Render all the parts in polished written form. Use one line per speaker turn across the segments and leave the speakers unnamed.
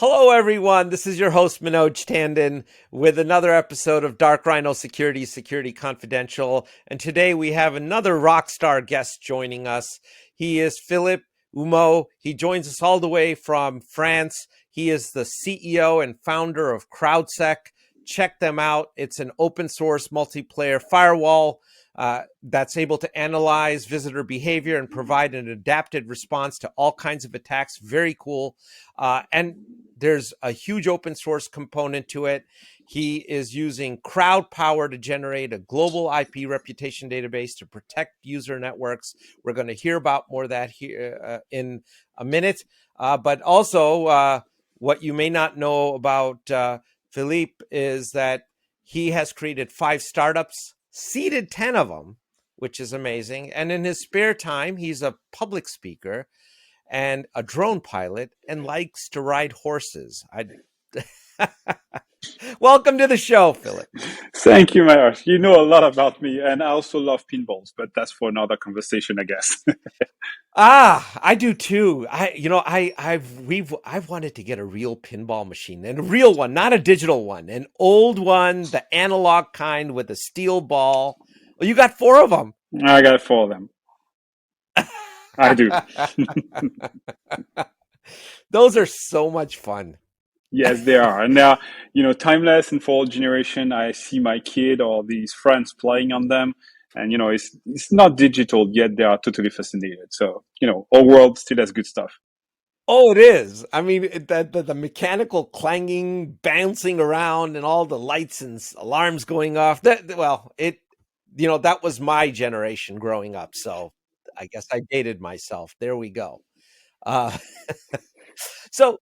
Hello, everyone. This is your host, Manoj Tandon, with another episode of Dark Rhino Security, Security Confidential. And today we have another rock star guest joining us. He is Philippe Umo. He joins us all the way from France. He is the CEO and founder of CrowdSec. Check them out. It's an open source multiplayer firewall that's able to analyze visitor behavior and provide an adapted response to all kinds of attacks. Very cool. And there's a huge open source component to it. He is using crowd power to generate a global IP reputation database to protect user networks. We're going to hear about more of that here in a minute. But also, what you may not know about Philippe is that he has created 5 startups, seeded 10 of them, which is amazing. And in his spare time, he's a public speaker and a drone pilot and likes to ride horses. Welcome to the show, Philip.
Thank you, Manoj. You know a lot about me, and I also love pinballs, but that's for another conversation, I guess.
I do too. I've wanted to get a real pinball machine, and a real one, not a digital one, an old one, the analog kind with a steel ball. Well, you got 4 of them.
I got 4 of them. I do.
Those are so much fun.
Yes, they are. And now, timeless and for all generation, I see my kid or these friends playing on them. And, it's not digital yet. They are totally fascinated. So, our world still has good stuff.
Oh, it is. I mean, the mechanical clanging, bouncing around, and all the lights and alarms going off. That was my generation growing up. So I guess I dated myself. There we go. So,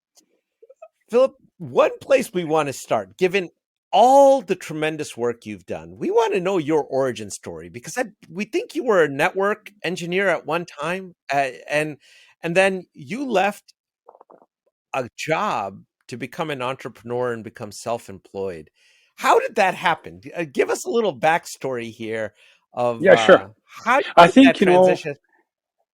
Philip, one place we want to start, given all the tremendous work you've done, we want to know your origin story, because we think you were a network engineer at one time, and then you left a job to become an entrepreneur and become self-employed. How did that happen? Give us a little backstory here of
sure.
How
I think
that transition.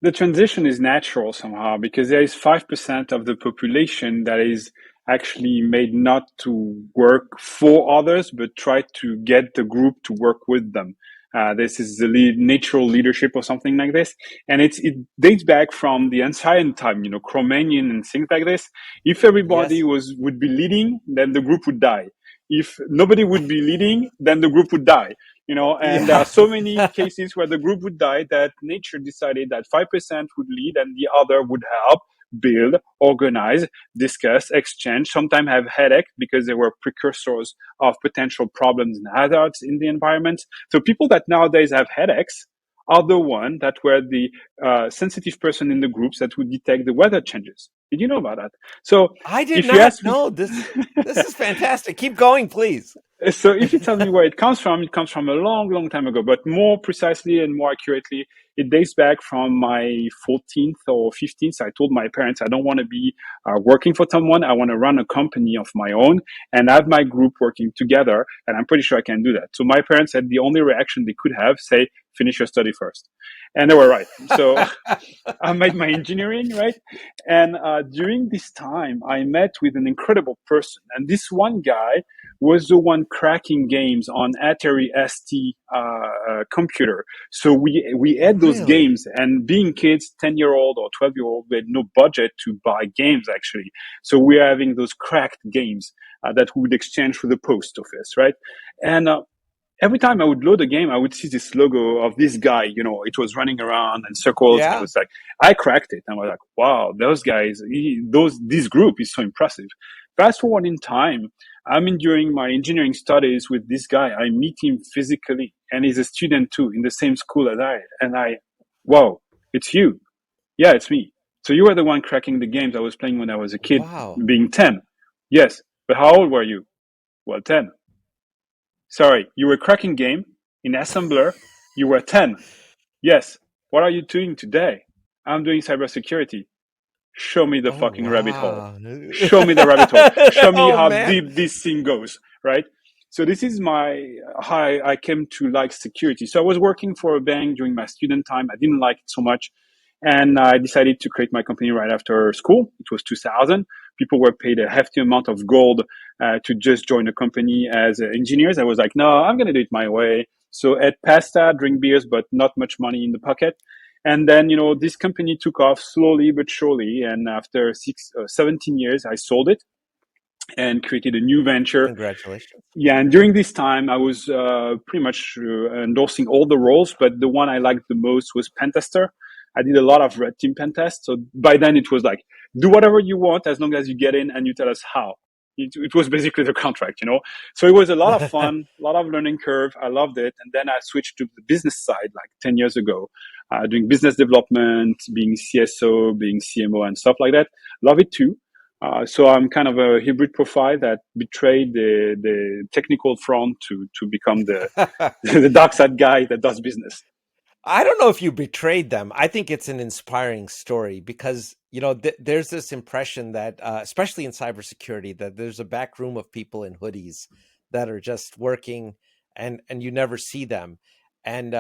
The transition is natural somehow, because there is 5% of the population that is actually made not to work for others, but try to get the group to work with them. This is the natural leadership or something like this. And it dates back from the ancient time, Cro-Magnon and things like this. If everybody would be leading, then the group would die. If nobody would be leading, then the group would die. And there are so many cases where the group would die that nature decided that 5% would lead and the other would help, build, organize, discuss, exchange, sometimes have headache because they were precursors of potential problems and hazards in the environment. So people that nowadays have headaches are the one that were the sensitive person in the groups that would detect the weather changes. Did you know about that? So
I did not know. This is fantastic. Keep going, please.
So if you tell me where it comes from a long, long time ago, but more precisely and more accurately, it dates back from my 14th or 15th. I told my parents, I don't want to be working for someone. I want to run a company of my own and have my group working together. And I'm pretty sure I can do that. So my parents had the only reaction they could have, say, finish your study first. And they were right. So I made my engineering, right? And during this time, I met with an incredible person. And this one guy was the one cracking games on Atari ST computer. So we had those games, and being kids, 10-year-old or 12-year-old, we had no budget to buy games, actually. So we are having those cracked games that we would exchange through the post office, right? And every time I would load a game, I would see this logo of this guy, it was running around in circles. Yeah. I was like, I cracked it. And I was like, wow, those guys, this group is so impressive. Fast forward in time, I'm during my engineering studies with this guy. I meet him physically, and he's a student too in the same school as I. And wow, it's you. Yeah, it's me. So you were the one cracking the games I was playing when I was a kid, being 10. Yes, but how old were you? Well, 10. Sorry, you were cracking game in assembler. You were 10. Yes. What are you doing today? I'm doing cybersecurity. Show me the fucking rabbit hole. Show me the rabbit hole. Show me how deep this thing goes, right? So this is how I came to like security. So I was working for a bank during my student time. I didn't like it so much. And I decided to create my company right after school. It was 2000. People were paid a hefty amount of gold to just join the company as engineers. I was like, no, I'm going to do it my way. So ate pasta, drink beers, but not much money in the pocket. And then, this company took off slowly but surely. And after 17 years, I sold it and created a new venture.
Congratulations.
Yeah, and during this time, I was pretty much endorsing all the roles, but the one I liked the most was pen tester. I did a lot of red team pen tests. So by then it was like, do whatever you want as long as you get in and you tell us how. It was basically the contract. So it was a lot of fun, a lot of learning curve. I loved it. And then I switched to the business side like 10 years ago, doing business development, being CSO, being CMO and stuff like that. Love it too. So I'm kind of a hybrid profile that betrayed the technical front to become the the dark side guy that does business.
I don't know if you betrayed them. I think it's an inspiring story because, there's this impression that, especially in cybersecurity, that there's a back room of people in hoodies that are just working and you never see them. And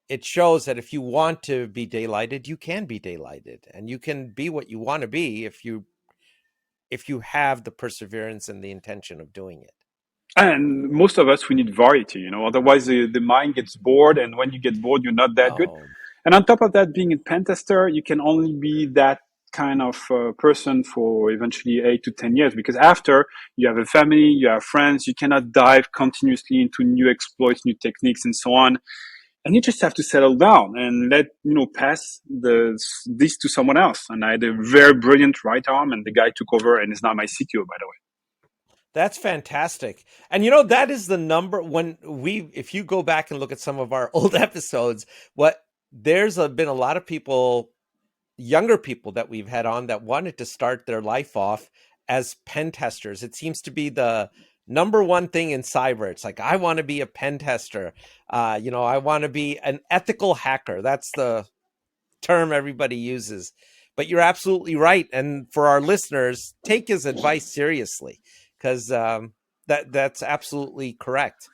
it shows that if you want to be daylighted, you can be daylighted and you can be what you want to be if you have the perseverance and the intention of doing it.
And most of us, we need variety. Otherwise the mind gets bored. And when you get bored, you're not that good.
Oh,
And on top of that, being a pen tester, you can only be that kind of person for eventually 8 to 10 years, because after you have a family, you have friends, you cannot dive continuously into new exploits, new techniques, and so on. And you just have to settle down and let pass this to someone else. And I had a very brilliant right arm, and the guy took over and is now my CTO, by the way.
that's fantastic. And that is the number if you go back and look at some of our old episodes, been a lot of people, younger people that we've had on that wanted to start their life off as pen testers. It seems to be the number one thing in cyber. It's like, I want to be a pen tester. I want to be an ethical hacker. That's the term everybody uses. But you're absolutely right. And for our listeners, take his advice seriously, because that's absolutely correct.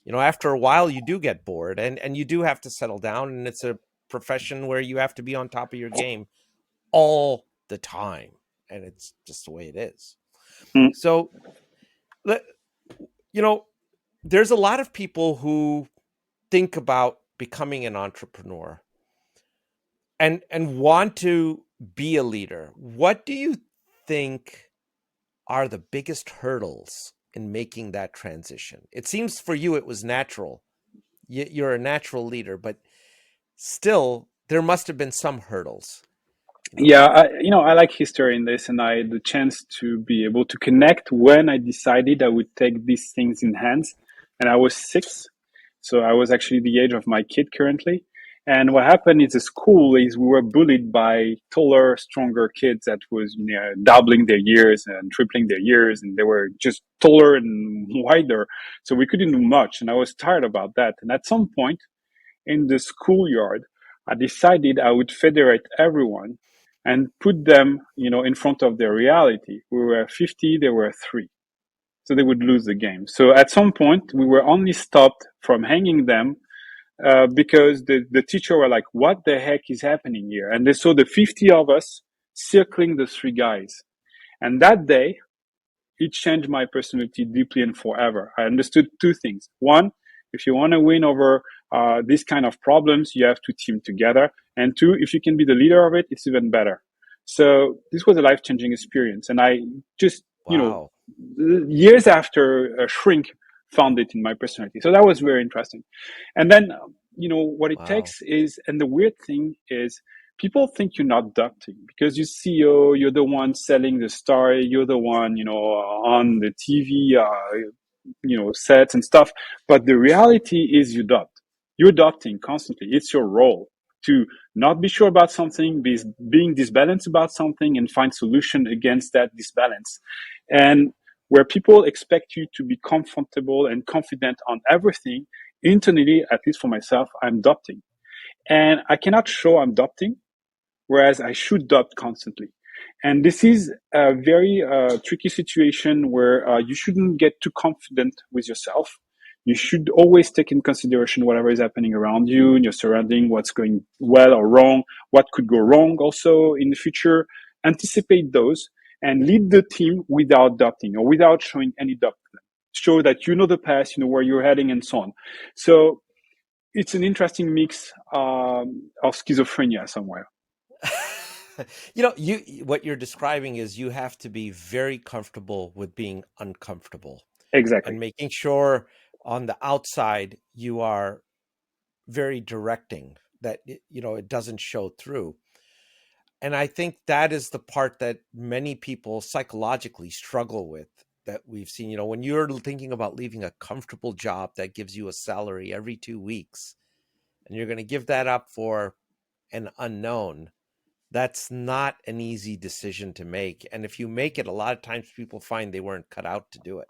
After a while, you do get bored and you do have to settle down. And it's a profession where you have to be on top of your game all the time. And it's just the way it is.
Mm.
So, there's a lot of people who think about becoming an entrepreneur and want to be a leader. What do you think are the biggest hurdles in making that transition? It seems for you it was natural. You're a natural leader, but still there must have been some hurdles.
Yeah, I like history in this, and I had the chance to be able to connect when I decided I would take these things in hands. And I was 6, so I was actually the age of my kid currently. And what happened is, the school is we were bullied by taller, stronger kids that was doubling their years and tripling their years, and they were just taller and wider. So we couldn't do much, and I was tired about that. And at some point in the schoolyard, I decided I would federate everyone and put them, in front of their reality. We were 50, they were 3. So they would lose the game. So at some point, we were only stopped from hanging them because the teacher were like, what the heck is happening here? And they saw the 50 of us circling the 3 guys. And that day, it changed my personality deeply and forever. I understood 2 things. One, if you want to win over these kind of problems, you have to team together. And 2, if you can be the leader of it, it's even better. So this was a life-changing experience. And I just,
Wow.
Years after, a shrink found it in my personality. So that was very interesting. And then, what it
Wow.
takes is, and the weird thing is, people think you're not adapting because you're CEO, you're the one selling the story, you're the one, on the TV, sets and stuff. But the reality is you adopt. You're adopting constantly. It's your role to not be sure about something, being disbalanced about something, and find solution against that disbalance. And where people expect you to be comfortable and confident on everything, internally, at least for myself, I'm adopting. And I cannot show I'm adopting, whereas I should adopt constantly. And this is a very tricky situation where you shouldn't get too confident with yourself. You should always take in consideration whatever is happening around you, in your surrounding, what's going well or wrong, what could go wrong also in the future. Anticipate those and lead the team without doubting or without showing any doubt. Show that you know the past, you know where you're heading, and so on. So it's an interesting mix of schizophrenia somewhere.
What you're describing is you have to be very comfortable with being uncomfortable
Exactly.
and making sure on the outside you are very directing that it doesn't show through. And I think that is the part that many people psychologically struggle with, that we've seen. When you're thinking about leaving a comfortable job that gives you a salary every 2 weeks and you're going to give that up for an unknown, that's not an easy decision to make. And if you make it, a lot of times people find they weren't cut out to do it.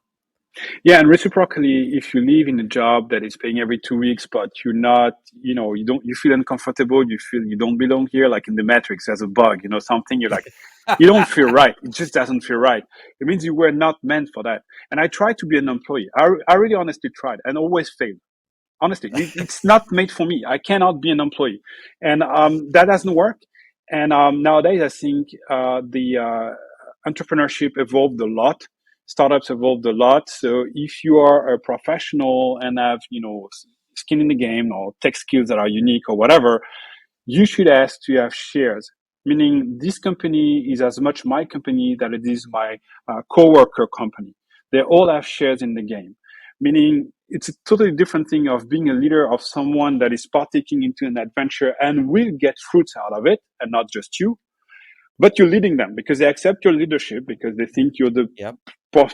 Yeah, and reciprocally, if you live in a job that is paying every 2 weeks, but you're not, you feel uncomfortable, you feel you don't belong here, like in the Matrix, there's a bug, something you're like, you don't feel right. It just doesn't feel right. It means you were not meant for that. And I tried to be an employee. I really honestly tried and always failed. Honestly, it's not made for me. I cannot be an employee, and that doesn't work. And nowadays, I think the entrepreneurship evolved a lot. Startups evolved a lot. So if you are a professional and have skin in the game or tech skills that are unique or whatever, you should ask to have shares. Meaning, this company is as much my company that it is my coworker company. They all have shares in the game. Meaning, it's a totally different thing of being a leader of someone that is partaking into an adventure and will get fruits out of it, and not just you, but you're leading them because they accept your leadership because they think you're the
Yep.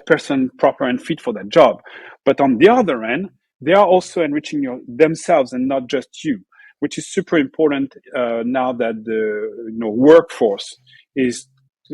person proper and fit for that job. But on the other end, they are also enriching themselves and not just you, which is super important now that the workforce is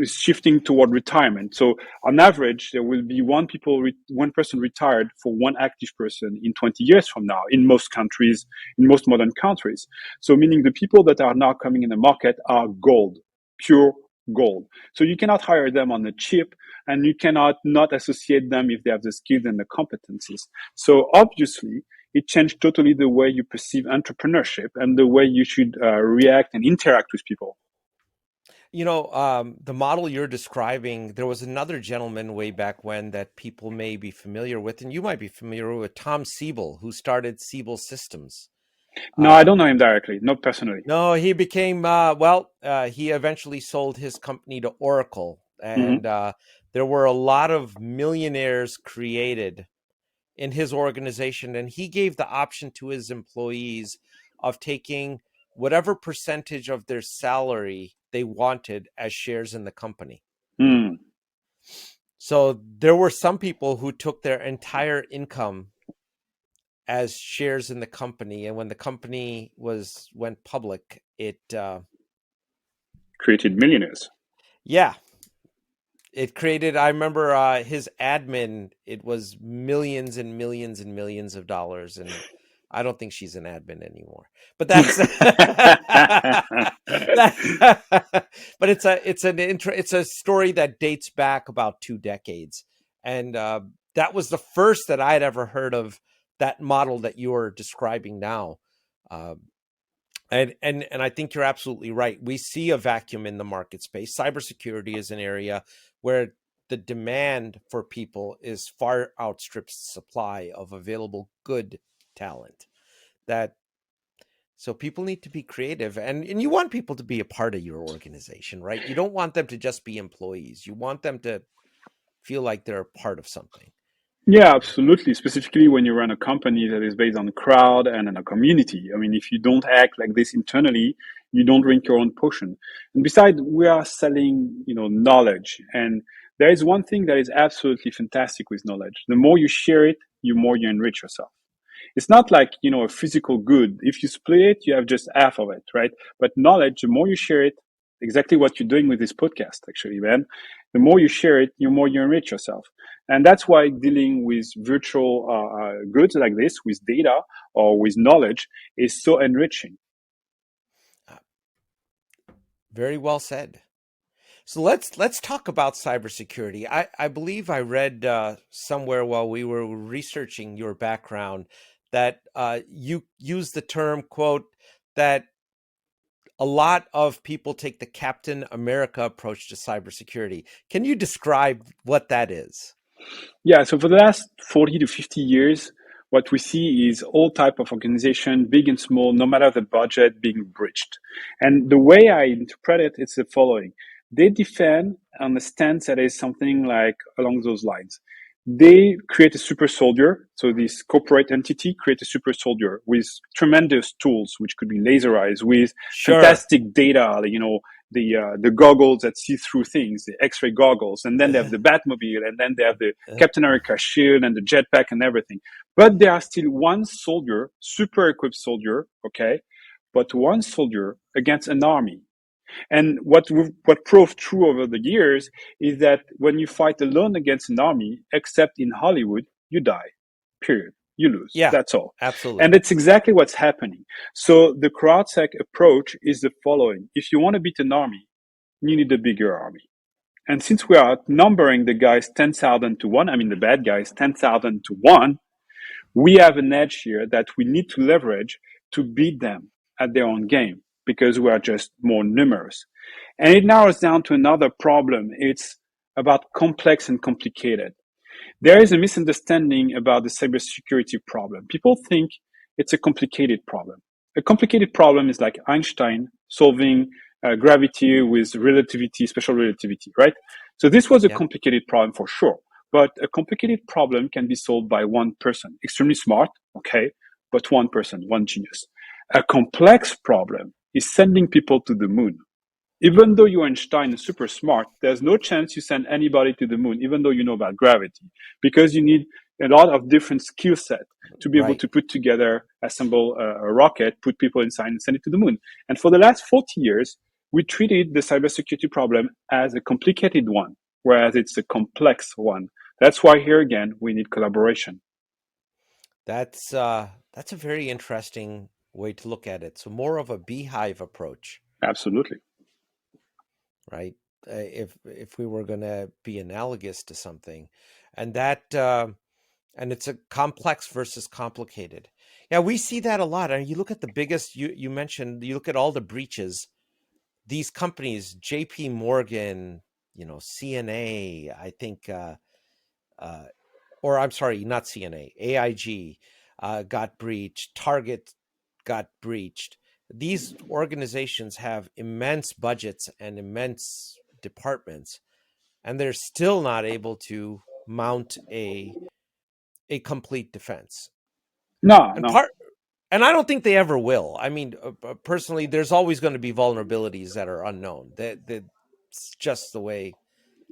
shifting toward retirement. So on average, there will be one person retired for one active person in 20 years from now in most countries, in most modern countries. So meaning the people that are now coming in the market are gold, pure gold. So you cannot hire them on the cheap, and you cannot not associate them if they have the skills and the competencies. So obviously, it changed totally the way you perceive entrepreneurship and the way you should react and interact with people.
The model you're describing, there was another gentleman way back when that people may be familiar with, and you might be familiar with, Tom Siebel, who started Siebel Systems.
No, I don't know him directly, not personally.
No, he became, he eventually sold his company to Oracle, and
Mm-hmm.
there were a lot of millionaires created in his organization, and he gave the option to his employees of taking whatever percentage of their salary they wanted as shares in the company.
Mm.
So there were some people who took their entire income as shares in the company, and when the company went public, it
Created millionaires.
yeah, it created, I remember his admin, it was millions and millions and millions of dollars, and I don't think she's an admin anymore. But that's but it's a story that dates back about 2 decades, and that was the first that I had ever heard of that model that you're describing now. And I think you're absolutely right. We see a vacuum in the market space. Cybersecurity is an area where the demand for people is far outstrips the supply of available good talent. So people need to be creative, and you want people to be a part of your organization, right? You don't want them to just be employees. You want them to feel like they're a part of something.
Yeah, absolutely. Specifically when you run a company that is based on a crowd and on a community. I mean, if you don't act like this internally, you don't drink your own potion. And besides, we are selling, knowledge. And there is one thing that is absolutely fantastic with knowledge. The more you share it, the more you enrich yourself. It's not like, a physical good. If you split it, you have just half of it, right? But knowledge, the more you share it, exactly what you're doing with this podcast, actually, man. The more you share it, the more you enrich yourself. And that's why dealing with virtual goods like this, with data or with knowledge, is so enriching.
Very well said. So let's talk about cybersecurity. I believe I read somewhere while we were researching your background that you use the term quote that a lot of people take the Captain America approach to cybersecurity. Can you describe what that is?
Yeah, so for the last 40 to 50 years, what we see is all type of organization, big and small, no matter the budget, being breached. And the way I interpret it is the following. They defend on a stance that is something like along those lines. They create a super soldier. So this corporate entity create a super soldier with tremendous tools, which could be laserized with
Sure.
fantastic data, the goggles that see through things, the X-ray goggles, and then they have the Batmobile, and then they have the Captain America shield and the jetpack and everything. But there are still one soldier, super equipped soldier, okay, but one soldier against an army. And what proved true over the years is that when you fight alone against an army, except in Hollywood, you die. Period. You lose.
Yeah,
That's all. And
absolutely.
that's exactly what's happening. So the CrowdSec approach is the following. If you want to beat an army, you need a bigger army. And since we are numbering the guys 10,000 to 1, I mean the bad guys 10,000 to 1, we have an edge here that we need to leverage to beat them at their own game because we are just more numerous. And it narrows down to another problem. It's about complex and complicated. There is a misunderstanding about the cybersecurity problem. People think it's a complicated problem. A complicated problem is like Einstein solving gravity with relativity, special relativity, right? So this was a
Yeah.
complicated problem for sure. But a complicated problem can be solved by one person, extremely smart, okay, but one person, one genius. A complex problem is sending people to the moon. Even though you're Einstein and super smart, there's no chance you send anybody to the moon, even though you know about gravity, because you need a lot of different skill set to be able
Right.
to put together, assemble a rocket, put people inside and send it to the moon. And for the last 40 years, we treated the cybersecurity problem as a complicated one, whereas it's a complex one. That's why here again, we need collaboration.
That's a very interesting way to look at it. So more of a beehive approach,
Absolutely.
right? If we were going to be analogous to something, and that and it's a complex versus complicated. Yeah, we see that a lot. I mean, you look at the biggest. You mentioned you look at all the breaches. These companies, J.P. Morgan, CNA, I think, uh, or I'm sorry, not CNA, AIG got breached. Target got breached. These organizations have immense budgets and immense departments, and they're still not able to mount a complete defense.
No,
And
no.
part and I don't think they ever will. I mean, personally, there's always going to be vulnerabilities that are unknown. That's just the way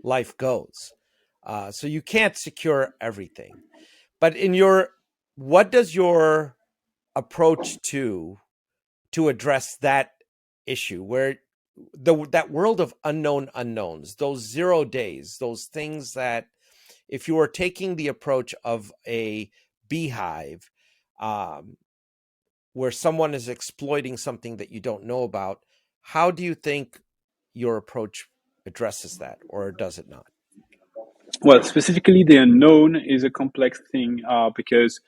life goes. So you can't secure everything. But what does your approach to address that issue where that world of unknown unknowns, those 0 days, those things that if you are taking the approach of a beehive, um, where someone is exploiting something that you don't know about, how do you think your approach addresses that, or does it not?
Well, specifically, the unknown is a complex thing because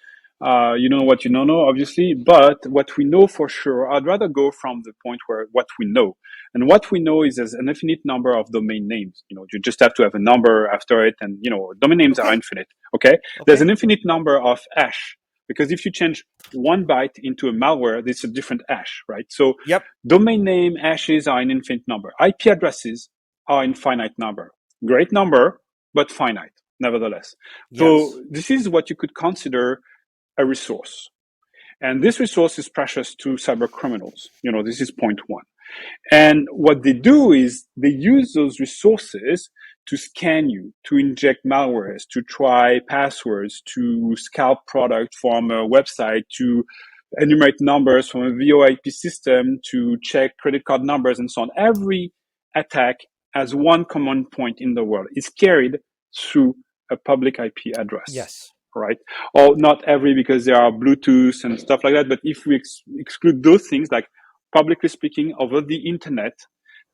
you don't know what you don't know, obviously. But what we know for sure, I'd rather go from the point where what we know. And what we know is there's an infinite number of domain names. You just have to have a number after it, and domain names are
Okay.
infinite. Okay, there's an
Okay.
infinite number of hash because if you change one byte into a malware, it's a different hash, right? So
Yep.
domain name hashes are an infinite number. IP addresses are infinite number. Great number, but finite, nevertheless. So
Yes.
this is what you could consider a resource. And this resource is precious to cyber criminals. This is point one. And what they do is they use those resources to scan you, to inject malwares, to try passwords, to scalp product from a website, to enumerate numbers from a VoIP system, to check credit card numbers and so on. Every attack has one common point in the world. It's carried through a public IP address,
Yes.
right? Or not every, because there are Bluetooth and stuff like that. But if we exclude those things, like publicly speaking over the internet,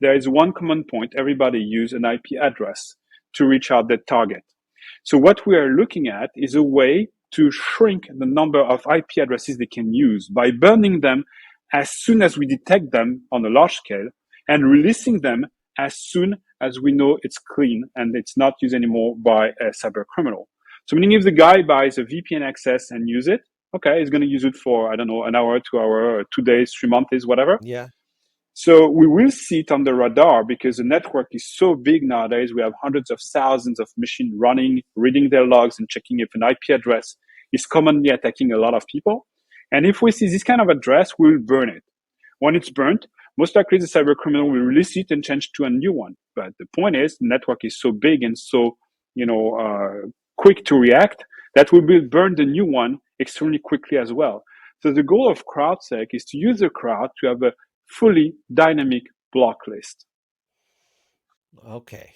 there is one common point. Everybody use an IP address to reach out their target. So what we are looking at is a way to shrink the number of IP addresses they can use by burning them as soon as we detect them on a large scale and releasing them as soon as we know it's clean and it's not used anymore by a cyber criminal. So meaning if the guy buys a VPN access and use it, okay, he's going to use it for, I don't know, an hour, 2 hour, 2 days, 3 months, whatever.
Yeah.
So we will see it on the radar because the network is so big nowadays. We have hundreds of thousands of machines running, reading their logs and checking if an IP address is commonly attacking a lot of people. And if we see this kind of address, we'll burn it. When it's burnt, most likely the cyber criminal will release it and change to a new one. But the point is, the network is so big and so, quick to react that we will burn the new one extremely quickly as well. So the goal of CrowdSec is to use the crowd to have a fully dynamic block list.
Okay.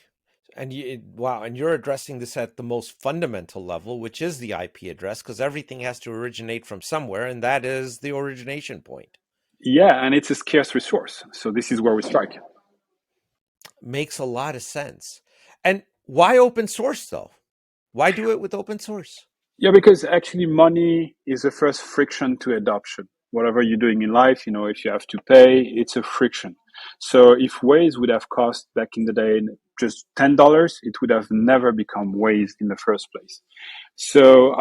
And wow, and you're addressing this at the most fundamental level, which is the IP address, because everything has to originate from somewhere, and that is the origination point.
Yeah, and it's a scarce resource. So this is where we strike.
Makes a lot of sense. And why open source though? Why do it with open source?
Yeah, because actually money is the first friction to adoption. Whatever you're doing in life, if you have to pay, it's a friction. So if Waze would have cost back in the day just $10, it would have never become Waze in the first place. So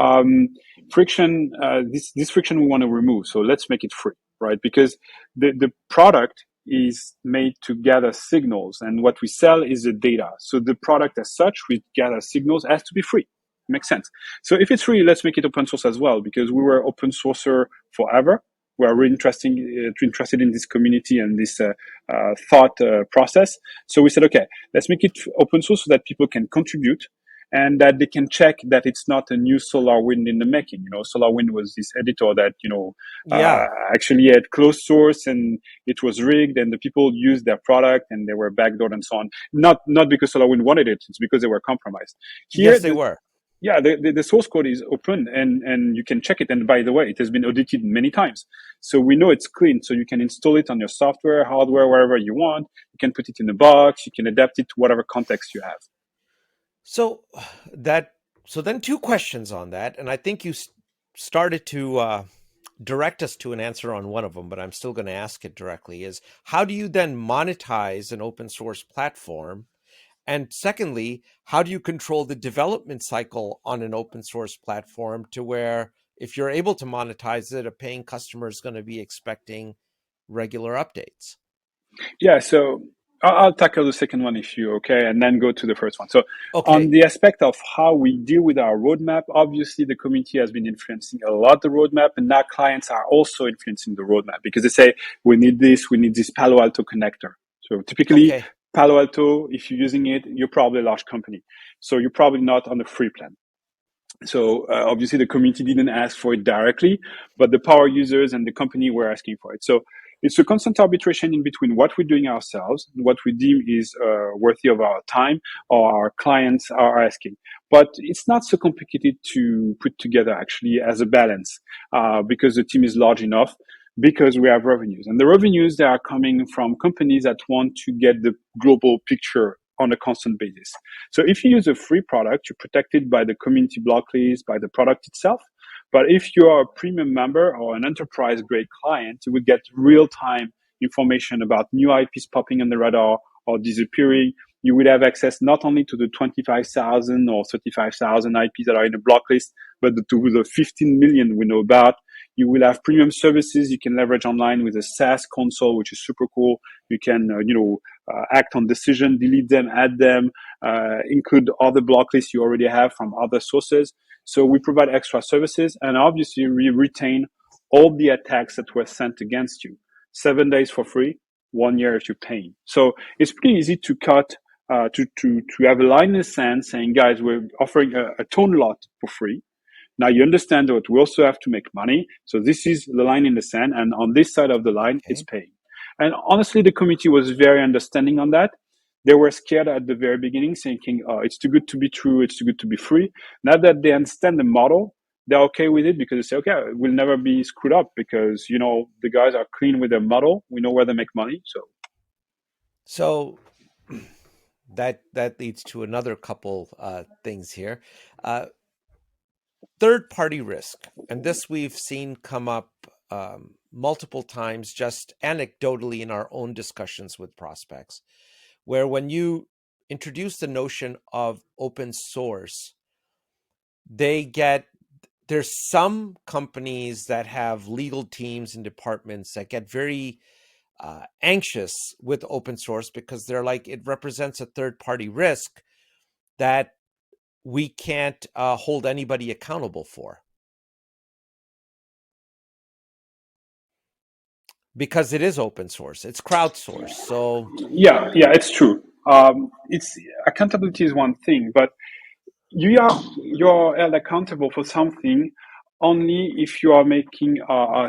friction, this friction we want to remove. So let's make it free, right? Because the product is made to gather signals, and what we sell is the data. So the product as such, we gather signals, has to be free. Makes sense. So if it's free, let's make it open source as well, because we were open sourcer forever. We are really interested in this community and this thought process. So we said, okay, let's make it open source so that people can contribute and that they can check that it's not a new SolarWind in the making. SolarWind was this editor that,
Yeah.
actually had closed source and it was rigged and the people used their product and they were backdoored and so on. Not because SolarWind wanted it, it's because they were compromised. Here,
Yes, they were.
yeah, the source code is open and you can check it. And by the way, it has been audited many times. So we know it's clean. So you can install it on your software, hardware, wherever you want. You can put it in a box. You can adapt it to whatever context you have.
So then two questions on that, and I think you started to direct us to an answer on one of them, but I'm still going to ask it directly, is how do you then monetize an open source platform? And secondly, how do you control the development cycle on an open source platform to where if you're able to monetize it, a paying customer is going to be expecting regular updates?
Yeah, so I'll tackle the second one if you okay, and then go to the first one. So on
Okay.
the aspect of how we deal with our roadmap, obviously the community has been influencing a lot the roadmap, and now clients are also influencing the roadmap because they say we need this Palo Alto connector. So typically
Okay.
Palo Alto, if you're using it, you're probably a large company, so you're probably not on the free plan. So obviously the community didn't ask for it directly, but the power users and the company were asking for it. So it's a constant arbitration in between what we're doing ourselves and what we deem is worthy of our time or our clients are asking. But it's not so complicated to put together actually as a balance because the team is large enough because we have revenues. And the revenues that are coming from companies that want to get the global picture on a constant basis. So if you use a free product, you're protected by the community block list, by the product itself. But if you are a premium member or an enterprise grade client, you would get real time information about new IPs popping on the radar or disappearing. You would have access not only to the 25,000 or 35,000 IPs that are in the block list, but to the 15 million we know about. You will have premium services you can leverage online with a SaaS console, which is super cool. You can, act on decision, delete them, add them, include other block lists you already have from other sources. So we provide extra services, and obviously we retain all the attacks that were sent against you. 7 days for free, 1 year if you're paying. So it's pretty easy to cut, to have a line in the sand saying, guys, we're offering a tone lot for free. Now you understand that we also have to make money. So this is the line in the sand. And on this side of the line, it's
Okay.
paying. And honestly, the community was very understanding on that. They were scared at the very beginning, thinking, oh, it's too good to be true. It's too good to be free. Now that they understand the model, they're okay with it because they say, okay, we'll never be screwed up because, the guys are clean with their model. We know where they make money. So
So that leads to another couple things here. Third party risk, and this we've seen come up multiple times, just anecdotally in our own discussions with prospects, where when you introduce the notion of open source, there's some companies that have legal teams and departments that get very anxious with open source because they're like, it represents a third party risk that we can't hold anybody accountable for, because it is open source, it's crowdsourced. So
Yeah, it's true. It's accountability is one thing, but you're held accountable for something only if you are making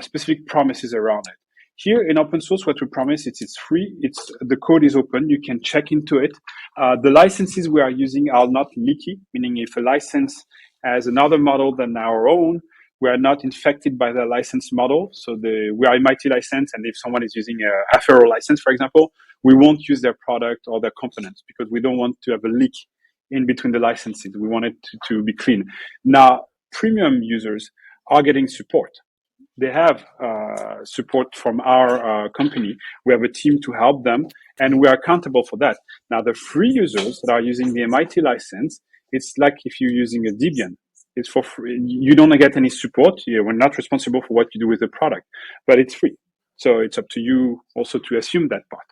specific promises around it. Here in open source, what we promise it's free. It's the code is open. You can check into it. The licenses we are using are not leaky, meaning if a license has another model than our own, we are not infected by the license model. So we are MIT license, and if someone is using a Affero license, for example, we won't use their product or their components because we don't want to have a leak in between the licenses. We want it to be clean. Now, premium users are getting support. They have support from our company. We have a team to help them, and we are accountable for that. Now, the free users that are using the MIT license, it's like if you're using a Debian. It's for free. You don't get any support. We're not responsible for what you do with the product, but it's free. So it's up to you also to assume that part.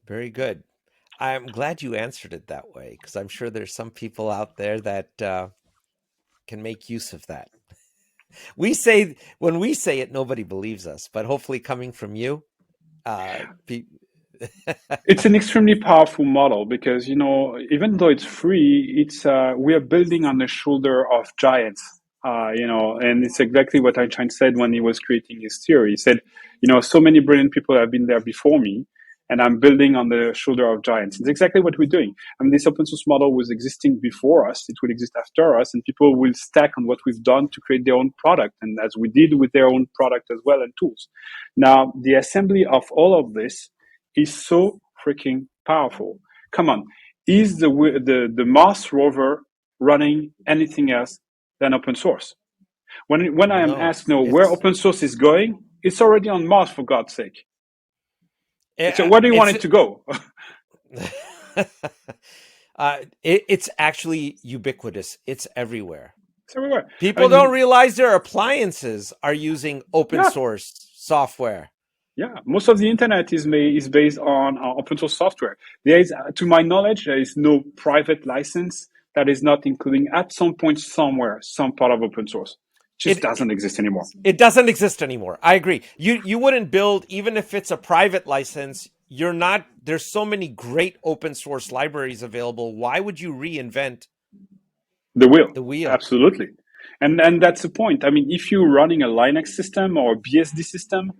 very good. I'm glad you answered it that way, because I'm sure there's some people out there that can make use of that. When we say it, nobody believes us, but hopefully coming from you,
it's an extremely powerful model because even though it's free, it's we are building on the shoulder of giants. And it's exactly what Einstein said when he was creating his theory. He said, so many brilliant people have been there before me, and I'm building on the shoulder of giants. It's exactly what we're doing. I mean, this open source model was existing before us. It will exist after us, and people will stack on what we've done to create their own product, and as we did with their own product as well and tools. Now, the assembly of all of this is so freaking powerful. Come on, is the Mars rover running anything else than open source? When I am
no,
asked, where open source is going, it's already on Mars, for God's sake. So where do you want it to go?
It's actually ubiquitous. It's everywhere.
It's everywhere.
People don't realize their appliances are using open source software.
Yeah, most of the internet is based on open source software. There is, to my knowledge, there is no private license that is not including at some point somewhere some part of open source. It doesn't exist anymore.
It doesn't exist anymore. I agree. You wouldn't build, even if it's a private license. There's so many great open source libraries available. Why would you reinvent
the wheel?
The wheel.
Absolutely. And that's the point. I mean, if you're running a Linux system or a BSD system,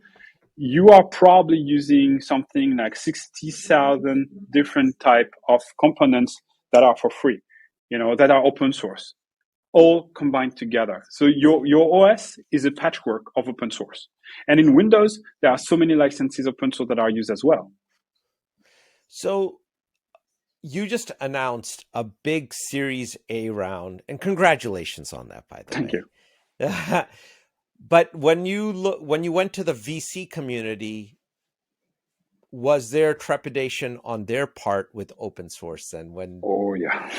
you are probably using something like 60,000 different type of components that are for free, that are open source, all combined together. So your OS is a patchwork of open source. And in Windows, there are so many licenses open source that are used as well.
So you just announced a big Series A round, and congratulations on that, by the way.
Thank you.
But when you went to the VC community, was there trepidation on their part with open source? And when
oh yeah.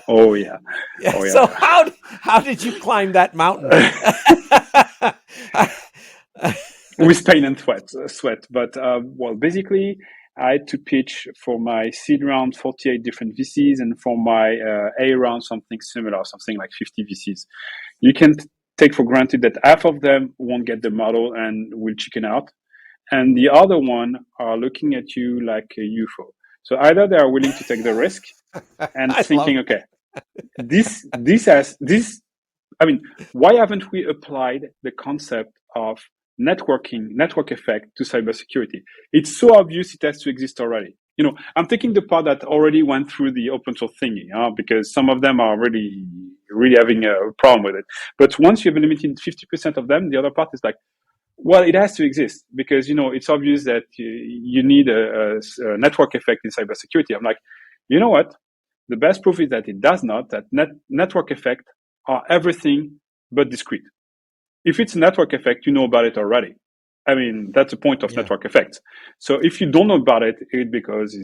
Oh yeah.
So how did you climb that mountain?
With pain and sweat. But well, basically, I had to pitch for my seed round 48 different VCs, and for my A round something similar, something like 50 VCs. You can take for granted that half of them won't get the model and will chicken out, and the other one are looking at you like a UFO. So either they are willing to take the risk and thinking, okay, this. I mean, why haven't we applied the concept of network effect to cybersecurity? It's so obvious it has to exist already. I'm taking the part that already went through the open source thingy, because some of them are really, really having a problem with it. But once you've eliminated 50% of them, the other part is like, Well, it has to exist because, it's obvious that you need a network effect in cybersecurity. I'm like, you know what? The best proof is that it does not, that network effect are everything but discrete. If it's a network effect, you know about it already. I mean, that's the point of network effects. So if you don't know about it, it's because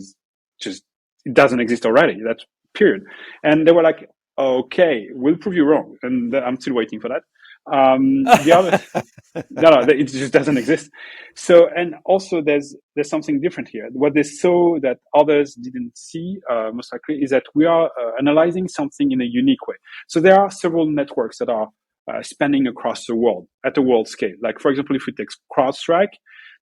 it doesn't exist already. That's period. And they were like, okay, we'll prove you wrong. And I'm still waiting for that. The other, no, it just doesn't exist. So, and also there's something different here. What they saw that others didn't see, most likely, is that we are analyzing something in a unique way. So there are several networks that are spanning across the world at a world scale. Like, for example, if we take CrowdStrike,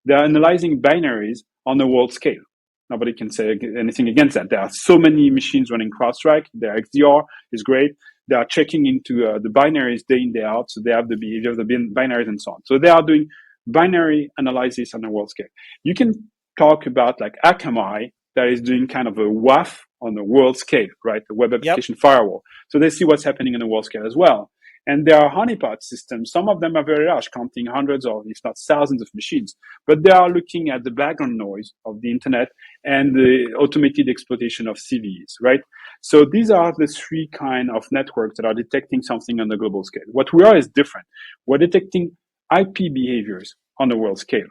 they're analyzing binaries on a world scale. Nobody can say anything against that. There are so many machines running CrowdStrike. Their XDR is great. They are checking into the binaries day in, day out. So they have the behavior of the binaries and so on. So they are doing binary analysis on a world scale. You can talk about like Akamai that is doing kind of a WAF on a world scale, right? The web application firewall. So they see what's happening on a world scale as well. And there are honeypot systems. Some of them are very large, counting hundreds or if not thousands of machines. But they are looking at the background noise of the internet and the automated exploitation of CVEs, right? So these are the three kind of networks that are detecting something on the global scale. What we are is different. We're detecting IP behaviors on the world scale,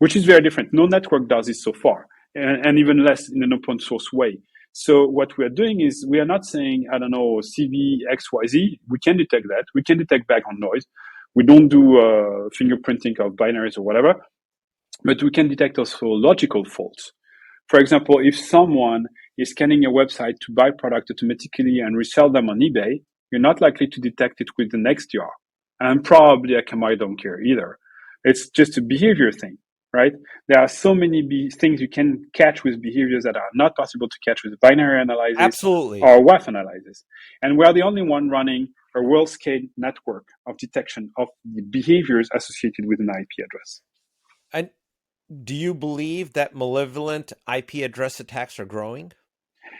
which is very different. No network does this so far, and even less in an open source way. So what we are doing is we are not saying, I don't know, CV, XYZ. We can detect that. We can detect background noise. We don't do fingerprinting of binaries or whatever, but we can detect also logical faults. For example, if someone is scanning a website to buy product automatically and resell them on eBay, you're not likely to detect it with an XDR. And probably Akamai don't care either. It's just a behavior thing, right? There are so many things you can catch with behaviors that are not possible to catch with binary analysis
Absolutely.
or WAF analysis. And we are the only one running a world-scale network of detection of the behaviors associated with an IP address.
And do you believe that malevolent IP address attacks are growing?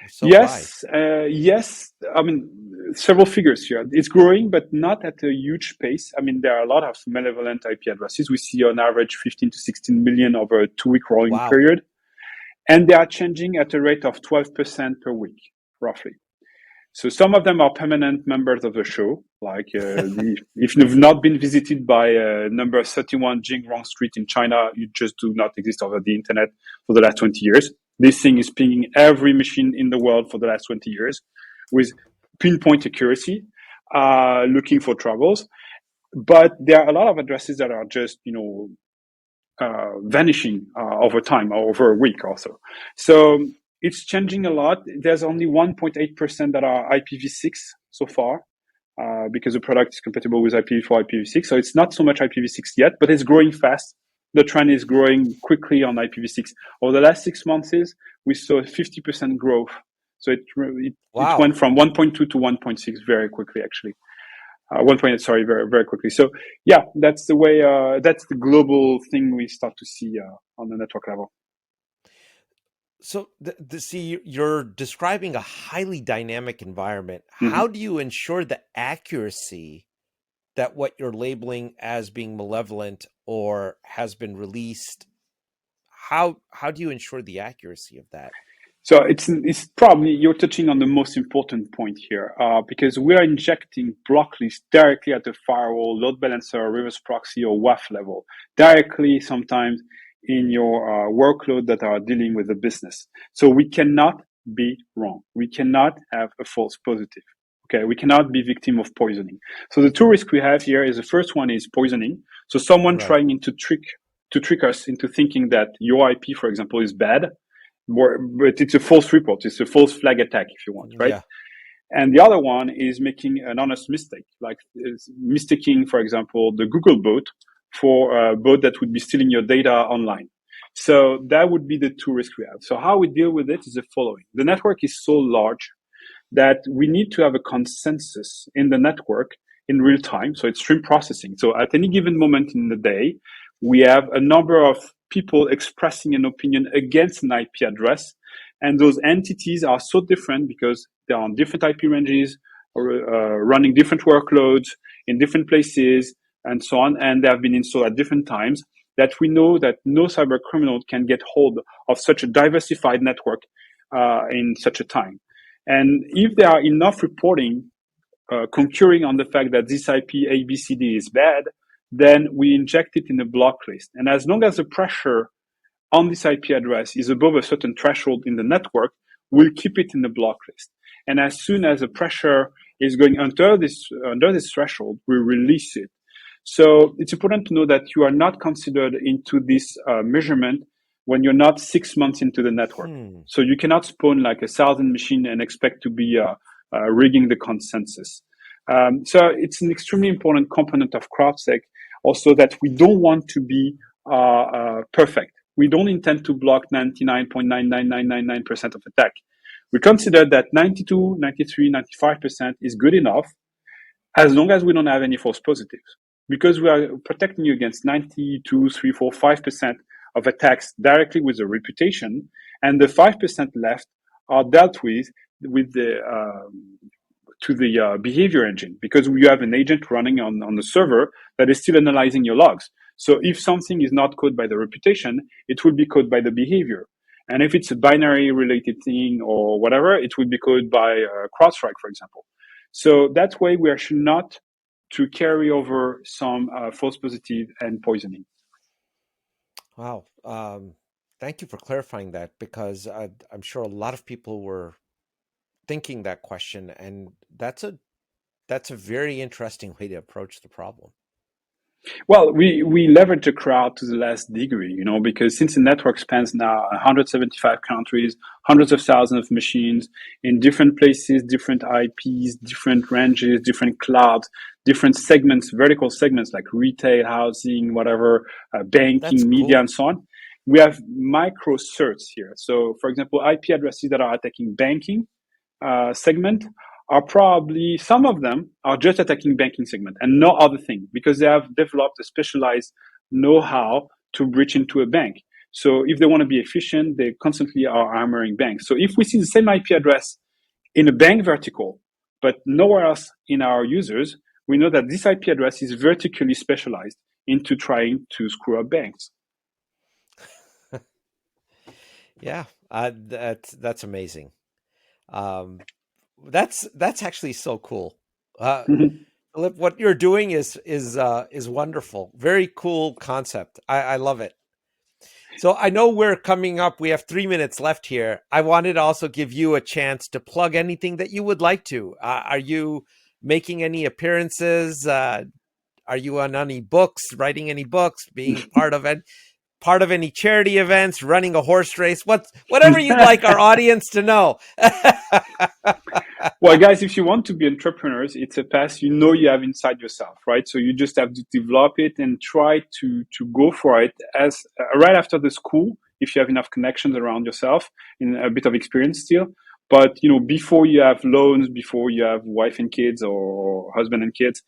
So
yes, yes. I mean, several figures here. It's growing, but not at a huge pace. I mean, there are a lot of malevolent IP addresses. We see on average 15 to 16 million over a 2-week rolling period. And they are changing at a rate of 12% per week, roughly. So some of them are permanent members of the show, like if you've not been visited by number 31 Jingrong Street in China, you just do not exist over the internet for the last 20 years. This thing is pinging every machine in the world for the last 20 years with pinpoint accuracy, looking for troubles. But there are a lot of addresses that are just, vanishing over time, or over a week or so. So it's changing a lot. There's only 1.8% that are IPv6 so far, because the product is compatible with IPv4, IPv6. So it's not so much IPv6 yet, but it's growing fast. The trend is growing quickly on IPv6. Over the last 6 months, we saw a 50% growth. So it went from 1.2 to 1.6 very quickly, actually. 1.8, sorry, very, very quickly. So yeah, that's the way, that's the global thing we start to see on the network level.
So see, you're describing a highly dynamic environment. How do you ensure the accuracy that what you're labeling as being malevolent or has been released? How do you ensure the accuracy of that?
So it's probably, you're touching on the most important point here, because we are injecting block lists directly at the firewall, load balancer, reverse proxy, or WAF level, directly sometimes in your workload that are dealing with the business. So we cannot be wrong. We cannot have a false positive. Okay, we cannot be victim of poisoning. So the two risks we have here is, the first one is poisoning. So someone trying to trick us into thinking that your IP, for example, is bad. But it's a false report. It's a false flag attack, if you want, right? Yeah. And the other one is making an honest mistake, like mistaking, for example, the Google bot for a bot that would be stealing your data online. So that would be the two risks we have. So how we deal with it is the following. The network is so large that we need to have a consensus in the network in real time. So it's stream processing. So at any given moment in the day, we have a number of people expressing an opinion against an IP address. And those entities are so different because they're on different IP ranges, or running different workloads in different places, and so on, and they have been installed at different times, that we know that no cyber criminal can get hold of such a diversified network in such a time. And if there are enough reporting concurring on the fact that this IP ABCD is bad, then we inject it in a block list. And as long as the pressure on this IP address is above a certain threshold in the network, we'll keep it in the block list. And as soon as the pressure is going under this threshold, we release it. So it's important to know that you are not considered into this measurement when you're not 6 months into the network. So you cannot spawn like 1,000 machine and expect to be rigging the consensus. So it's an extremely important component of CrowdSec also that we don't want to be perfect. We don't intend to block 99.99999% of attack. We consider that 92, 93, 95% is good enough as long as we don't have any false positives. Because we are protecting you against 92, 3, 4, 5% of attacks directly with a reputation, and the 5% left are dealt with the behavior engine, because you have an agent running on the server that is still analyzing your logs. So if something is not coded by the reputation, it will be coded by the behavior. And if it's a binary related thing or whatever, it will be coded by CrowdStrike, for example. So that way we are not to carry over some false positive and poisoning.
Wow. Thank you for clarifying that, because I'm sure a lot of people were thinking that question, and that's a very interesting way to approach the problem.
Well, we leverage the crowd to the last degree, because since the network spans now 175 countries, hundreds of thousands of machines in different places, different IPs, different ranges, different clouds, different segments, vertical segments like retail, housing, whatever, banking, media, and so on. We have micro certs here. So, for example, IP addresses that are attacking banking segment are probably, some of them are just attacking banking segment and no other thing, because they have developed a specialized know-how to breach into a bank. So if they want to be efficient, they constantly are armoring banks. So if we see the same IP address in a bank vertical, but nowhere else in our users, we know that this IP address is vertically specialized into trying to screw up banks.
Yeah, that's amazing. That's actually so cool. Philippe, what you're doing is wonderful. Very cool concept. I love it. So I know we're coming up. We have 3 minutes left here. I wanted to also give you a chance to plug anything that you would like to. Are you making any appearances? Are you on any books, writing any books, being part of any charity events, running a horse race, whatever you'd like our audience to know.
Well, guys, if you want to be entrepreneurs, it's a path you have inside yourself, right? So you just have to develop it and try to go for it as right after the school, if you have enough connections around yourself and a bit of experience still. But before you have loans, before you have wife and kids or husband and kids,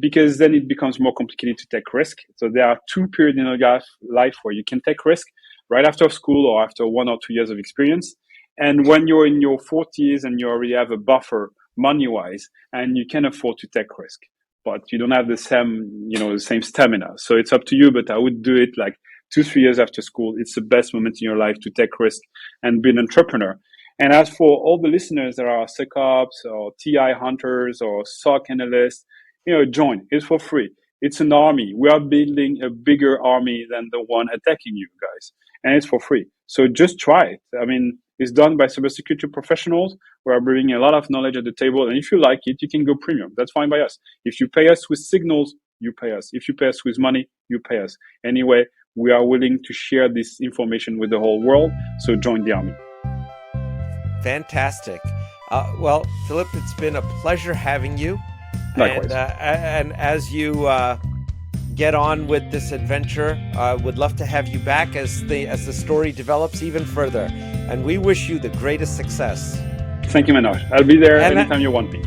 because then it becomes more complicated to take risk. So there are 2 periods in your life where you can take risk, right after school or after 1 or 2 years of experience. And when you're in your 40s and you already have a buffer money-wise, and you can afford to take risk, but you don't have the same stamina. So it's up to you, but I would do it like 2-3 years after school. It's the best moment in your life to take risk and be an entrepreneur. And as for all the listeners that are SecOps or TI hunters or SOC analysts, join. It's for free. It's an army. We are building a bigger army than the one attacking you guys. And it's for free. So just try it. I mean, it's done by cybersecurity professionals. We are bringing a lot of knowledge at the table. And if you like it, you can go premium. That's fine by us. If you pay us with signals, you pay us. If you pay us with money, you pay us. Anyway, we are willing to share this information with the whole world. So join the army.
Fantastic. Well, Philippe, it's been a pleasure having you.
Likewise.
And as you get on with this adventure, would love to have you back as the story develops even further. And we wish you the greatest success.
Thank you, Manoj. I'll be there anytime you want me.